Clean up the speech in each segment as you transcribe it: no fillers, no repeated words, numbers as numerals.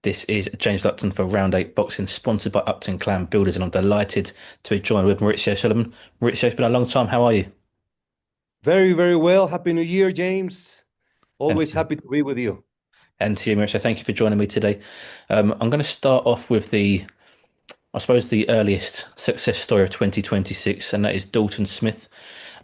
This is James Lupton for Round 8 Boxing, sponsored by Upton Clan Builders, and I'm delighted to be joined with Mauricio Sulaiman. Mauricio, it's been a long time. How are you? Very, very well. Happy New Year, James. And Always to, happy to be with you. and to you, Mauricio, thank you for joining me today. I'm going to start off with I suppose, the earliest success story of 2026, and that is Dalton Smith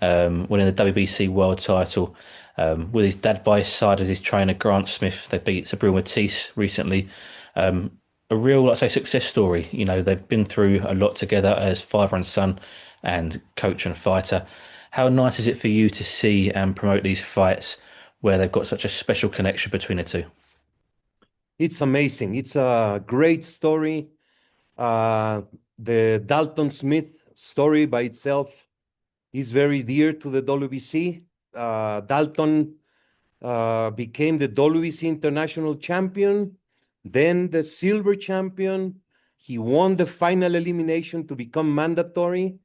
winning the WBC world title with his dad by his side as his trainer, Grant Smith. They beat Subriel Matias recently. A real, let's say, success story. You know, they've been through a lot together as father and son and coach and fighter. How nice is it for you to see and promote these fights where they've got such a special connection between the two? It's amazing. It's a great story. Uh, the Dalton Smith story by itself is very dear to the WBC. Dalton became the WBC international champion, then the silver champion. He won the final elimination to become mandatory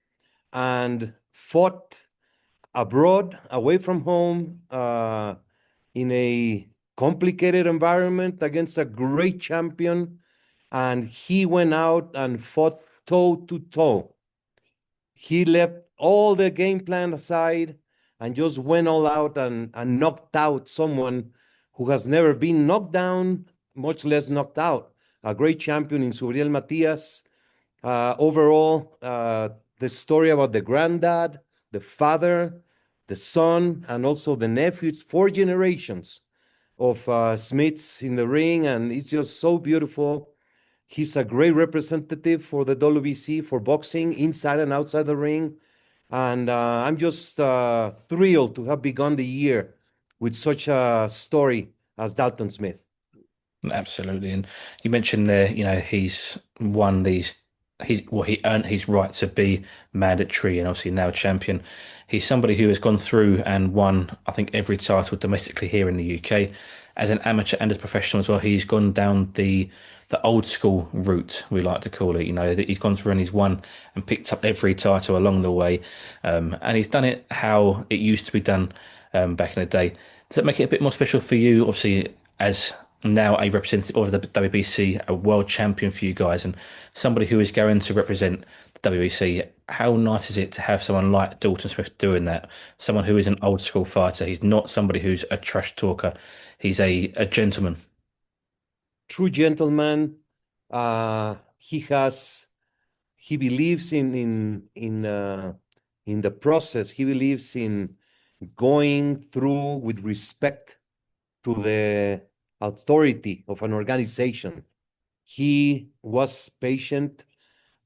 and fought abroad, away from home, in a complicated environment against a great champion. And he went out and fought toe to toe. He left all the game plan aside and just went all out and knocked out someone who has never been knocked down, much less knocked out. A great champion in Subriel Matias. Overall, the story about the granddad, the father, the son, and also the nephew. It's four generations of Smiths in the ring, and it's just so beautiful. He's a great representative for the WBC for boxing inside and outside the ring. And I'm just thrilled to have begun the year with such a story as Dalton Smith. Absolutely. And you mentioned there, you know, he's won these, he earned his right to be mandatory and obviously now champion. He's somebody who has gone through and won, I think, every title domestically here in the UK as an amateur and as a professional as well. He's gone down the old school route, we like to call it. You know, that he's gone through and he's won and picked up every title along the way. And he's done it how it used to be done back in the day. Does that make it a bit more special for you, obviously, as now a representative of the WBC, a world champion for you guys, and somebody who is going to represent the WBC? How nice is it to have someone like Dalton Smith doing that? Someone who is an old school fighter. He's not somebody who's a trash talker. He's a gentleman. True gentleman. He believes in the process. He believes in going through with respect to the authority of an organization. He was patient,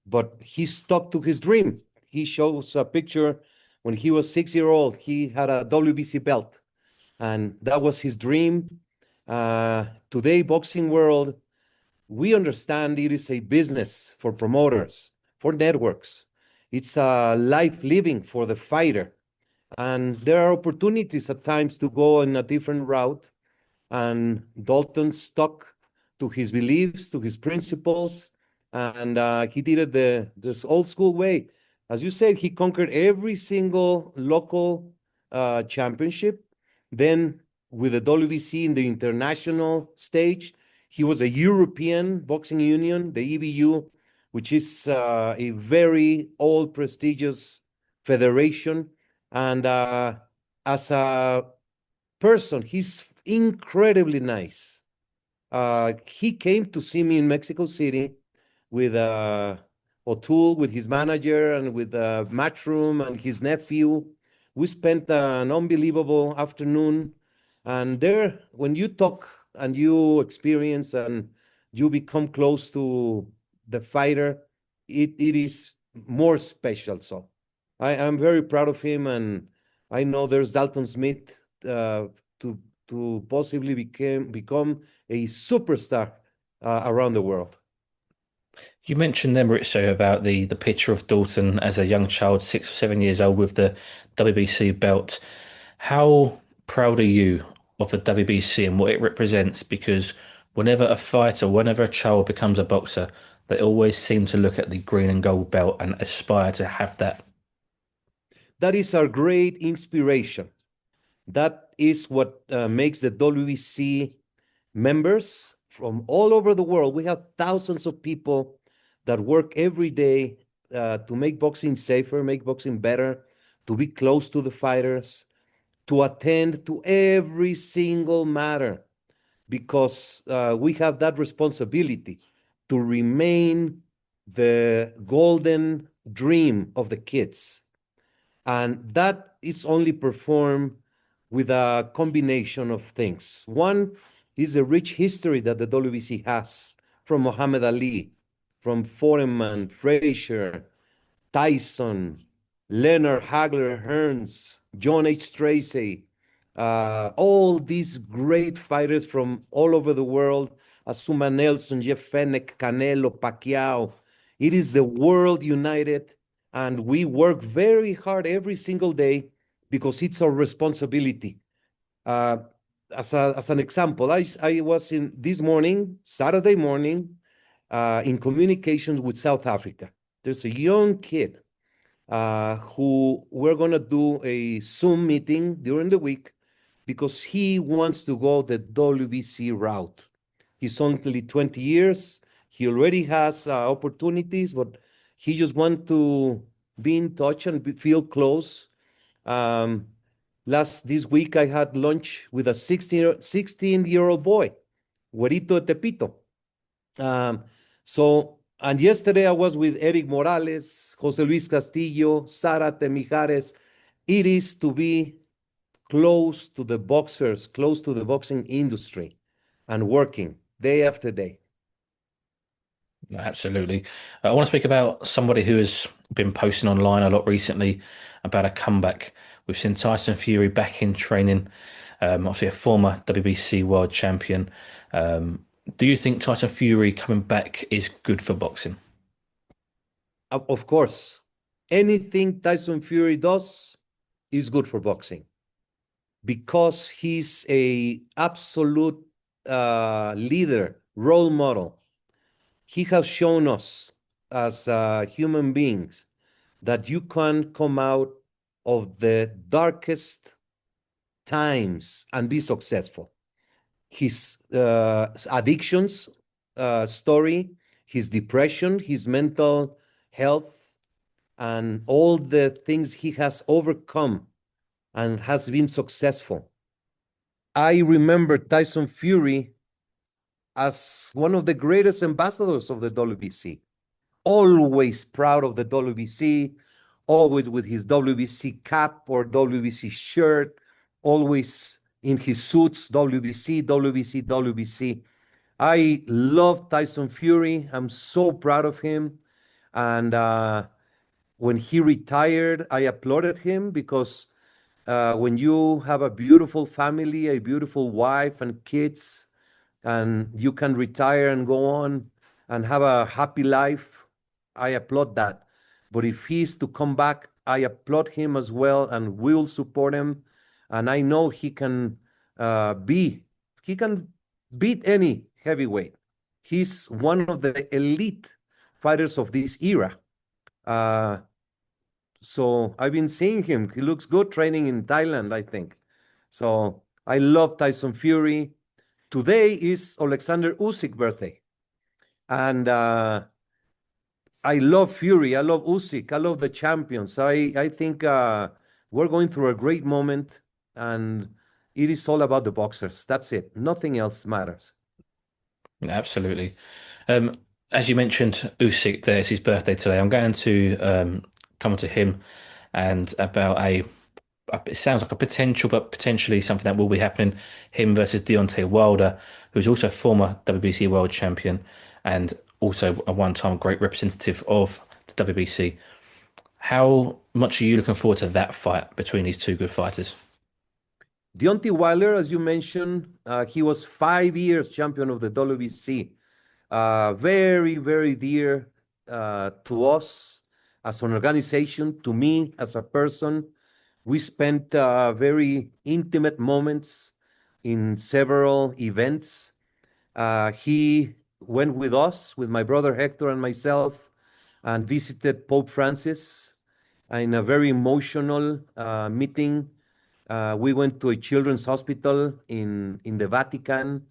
but he stuck to his dream. He shows a picture when he was 6 years old. He had a WBC belt, and that was his dream. Today, boxing world, we understand it is a business for promoters, for networks. It's a life living for the fighter. And there are opportunities at times to go in a different route. And Dalton stuck to his beliefs, to his principles, and he did it this old school way. As you said, he conquered every single local championship. Then with the WBC in the international stage, he was a European Boxing Union, the EBU, which is a very old, prestigious federation. And as a person, he's incredibly nice. He came to see me in Mexico City with O'Toole, with his manager, and with Matchroom and his nephew. We spent an unbelievable afternoon. And there, when you talk and you experience and you become close to the fighter, it is more special. So I'm very proud of him, and I know there's Dalton Smith to possibly become a superstar around the world. You mentioned there, Maurizio, about the picture of Dalton as a young child, 6 or 7 years old, with the WBC belt. How proud are you of the WBC and what it represents? Because whenever a fighter, whenever a child becomes a boxer, they always seem to look at the green and gold belt and aspire to have that. That is our great inspiration. That is what makes the WBC members from all over the world. We have thousands of people that work every day to make boxing safer, make boxing better, to be close to the fighters, to attend to every single matter, because we have that responsibility to remain the golden dream of the kids. And that is only performed with a combination of things. One is the rich history that the WBC has, from Muhammad Ali, from Foreman, Frazier, Tyson, Leonard Hagler, Hearns, John H. Tracy, all these great fighters from all over the world, Azuma Nelson, Jeff Fenech, Canelo, Pacquiao. It is the world united, and we work very hard every single day because it's our responsibility. As an example, I was in this morning, Saturday morning, in communications with South Africa. There's a young kid who we're going to do a Zoom meeting during the week because he wants to go the WBC route. He's only 20 years. He already has opportunities, but he just wants to be in touch and feel close. This week, I had lunch with a 16-year-old boy, Güerito de Tepito. And yesterday I was with Eric Morales, Jose Luis Castillo, Zárate Mijares. It is to be close to the boxers, close to the boxing industry, and working day after day. Absolutely. I want to speak about somebody who has been posting online a lot recently about a comeback. We've seen Tyson Fury back in training, obviously a former WBC world champion. Do you think Tyson Fury coming back is good for boxing? Of course, anything Tyson Fury does is good for boxing because he's a absolute leader, role model. He has shown us as human beings that you can come out of the darkest times and be successful. His addictions story, his depression, his mental health, and all the things he has overcome and has been successful. I remember Tyson Fury as one of the greatest ambassadors of the WBC, always proud of the WBC, always with his WBC cap or WBC shirt, always in his suits, WBC, WBC, WBC. I love Tyson Fury. I'm so proud of him. And when he retired, I applauded him because when you have a beautiful family, a beautiful wife and kids, and you can retire and go on and have a happy life, I applaud that. But if he's to come back, I applaud him as well and will support him. And I know he can beat any heavyweight. He's one of the elite fighters of this era. So I've been seeing him. He looks good training in Thailand, I think. So I love Tyson Fury. Today is Oleksandr Usyk's birthday. And I love Fury. I love Usyk. I love the champions. I think we're going through a great moment, and it is all about the boxers. That's it. Nothing else matters. Absolutely. As you mentioned, Usyk, there's his birthday today. I'm going to come on to him and about it sounds like a potential, but potentially something that will be happening. Him versus Deontay Wilder, who's also a former WBC world champion and also a one-time great representative of the WBC. How much are you looking forward to that fight between these two good fighters? Deontay Wilder, as you mentioned, he was 5 years champion of the WBC. Very, very dear to us as an organization, to me as a person. We spent very intimate moments in several events. He went with us, with my brother Hector and myself, and visited Pope Francis in a very emotional meeting. We went to a children's hospital in the Vatican,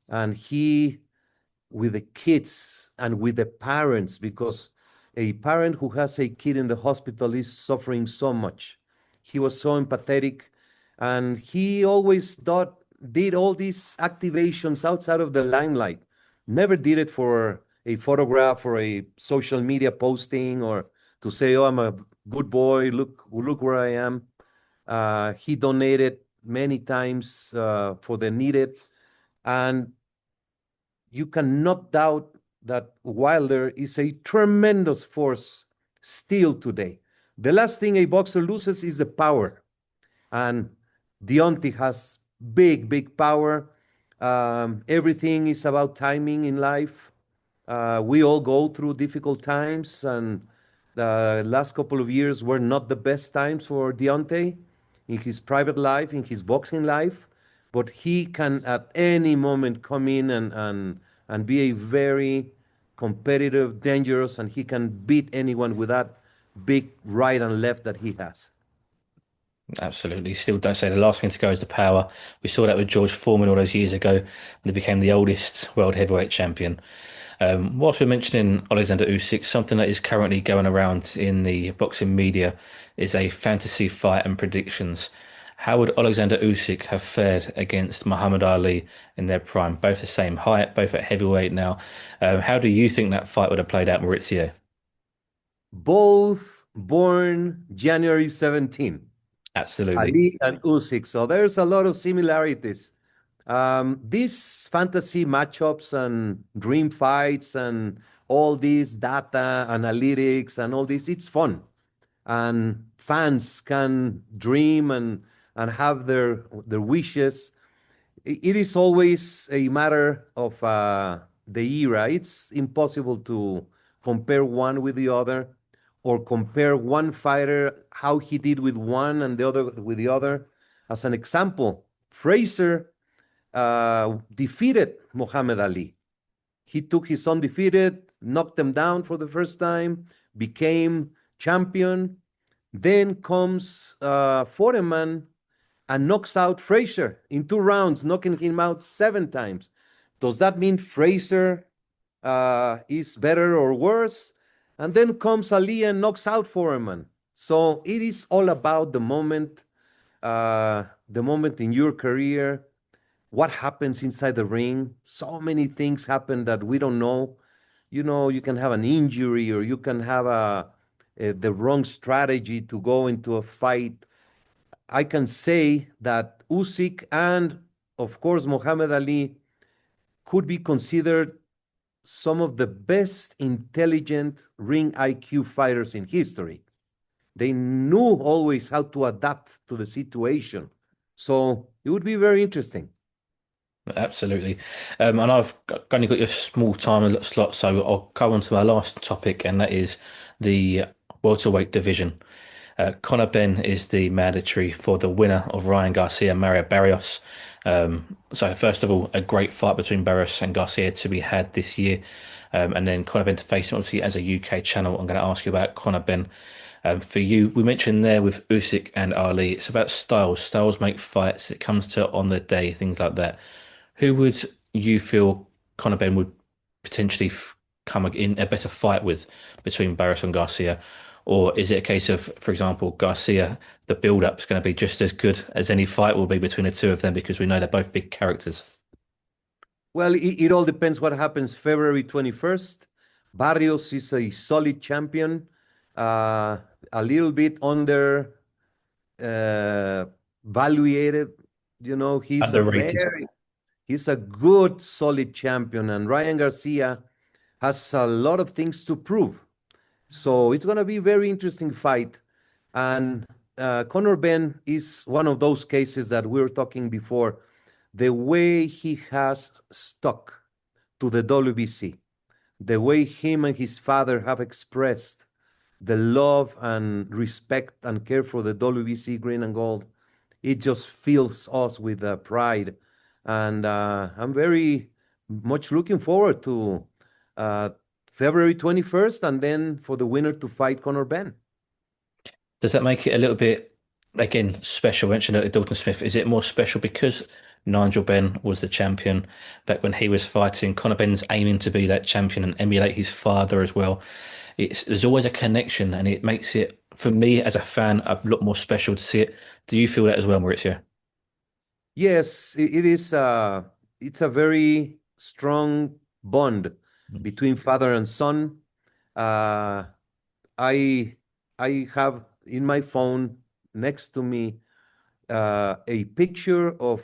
and he with the kids and with the parents, because a parent who has a kid in the hospital is suffering so much. He was so empathetic, and he always did all these activations outside of the limelight. Never did it for a photograph or a social media posting or to say, "Oh, I'm a good boy. Look where I am." He donated many times for the needed, and you cannot doubt that Wilder is a tremendous force still today. The last thing a boxer loses is the power, and Deontay has big power. Everything is about timing in life. We all go through difficult times, and the last couple of years were not the best times for Deontay in his private life, in his boxing life. But he can at any moment come in and be a very competitive, dangerous, and he can beat anyone with that big right and left that he has. Absolutely. Still don't say the last thing to go is the power. We saw that with George Foreman all those years ago when he became the oldest world heavyweight champion. Whilst we're mentioning Oleksandr Usyk, something that is currently going around in the boxing media is a fantasy fight and predictions. How would Oleksandr Usyk have fared against Muhammad Ali in their prime? Both the same height, both at heavyweight now. How do you think that fight would have played out, Maurizio? Both born January 17, Absolutely. Ali and Usyk. So there's a lot of similarities. These fantasy matchups and dream fights and all these data analytics and all this, it's fun. And fans can dream and have their wishes. It is always a matter of the era. It's impossible to compare one with the other or compare one fighter, how he did with one and the other with the other. As an example, Fraser defeated Muhammad Ali. He took his undefeated, knocked him down for the first time, became champion. Then comes Foreman and knocks out Fraser in 2 rounds, knocking him out 7 times. Does that mean Fraser is better or worse? And then comes Ali and knocks out Foreman. So it is all about the moment in your career, what happens inside the ring. So many things happen that we don't know. You know, you can have an injury or you can have the wrong strategy to go into a fight. I can say that Usyk and, of course, Muhammad Ali could be considered some of the best intelligent ring IQ fighters in history. They knew always how to adapt to the situation. So it would be very interesting. Absolutely. And only got your small time slot, so I'll go on to my last topic, and that is the welterweight division. Conor Benn is the mandatory for the winner of Ryan Garcia and Mario Barrios. So first of all, a great fight between Barrios and Garcia to be had this year. And then Conor Benn to face him, obviously, as a UK channel. I'm going to ask you about Conor Benn. For you, we mentioned there with Usyk and Ali, it's about styles. Styles make fights. It comes to on the day, things like that. Who would you feel Conor Benn would potentially come in a better fight with between Barrios and Garcia? Or is it a case of, for example, Garcia, the build-up is going to be just as good as any fight will be between the two of them because we know they're both big characters? Well, it all depends what happens February 21st. Barrios is a solid champion, a little bit under valuated. You know, Underrated. he's a good, solid champion, and Ryan Garcia has a lot of things to prove. So it's going to be a very interesting fight. And Conor Benn is one of those cases that we were talking before. The way he has stuck to the WBC, the way him and his father have expressed the love and respect and care for the WBC green and gold, it just fills us with pride. And I'm very much looking forward to February 21st, and then for the winner to fight Conor Benn. Does that make it a little bit, again, special? I mentioned that Dalton Smith. Is it more special because Nigel Benn was the champion back when he was fighting. Conor Benn's aiming to be that champion and emulate his father as well. There's always a connection, and it makes it, for me as a fan, a lot more special to see it. Do you feel that as well, Maurizio? Yes, it is. It's a very strong bond between father and son. Uh, I I have in my phone next to me a picture of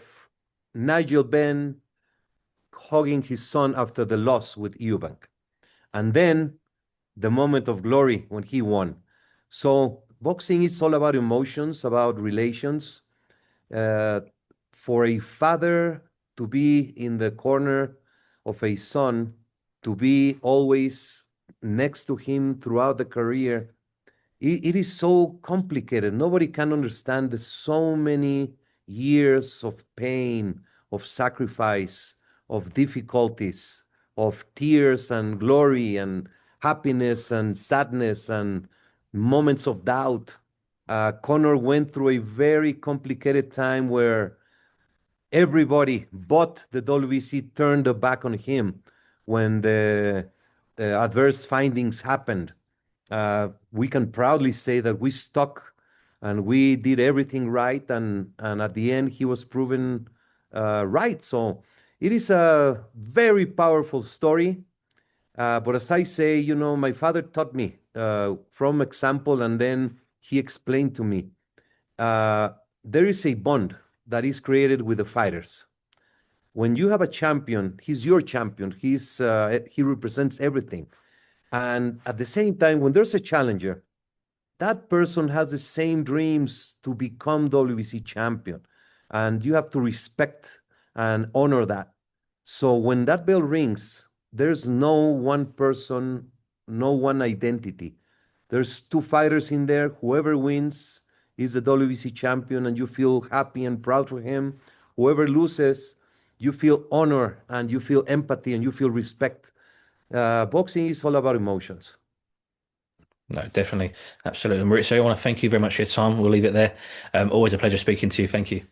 Nigel Benn hugging his son after the loss with Eubank, and then the moment of glory when he won. So boxing is all about emotions, about relations. Uh, for a father to be in the corner of a son, to be always next to him throughout the career, it is so complicated. Nobody can understand the so many years of pain, of sacrifice, of difficulties, of tears and glory and happiness and sadness and moments of doubt. Conor went through a very complicated time where everybody but the WBC turned their back on him when the adverse findings happened. We can proudly say that we stuck and we did everything right, and at the end he was proven right. So it is a very powerful story. But as I say, my father taught me from example, and then he explained to me uh, there is a bond that is created with the fighters. When you have a champion, he's your champion. He represents everything. And at the same time, when there's a challenger, that person has the same dreams to become WBC champion. And you have to respect and honor that. So when that bell rings, there's no one person, no one identity. There's two fighters in there. Whoever wins is the WBC champion, and you feel happy and proud for him. Whoever loses, you feel honor and you feel empathy and you feel respect. Boxing is all about emotions. No, definitely. Absolutely. Maurizio, I want to thank you very much for your time. We'll leave it there. Always a pleasure speaking to you. Thank you.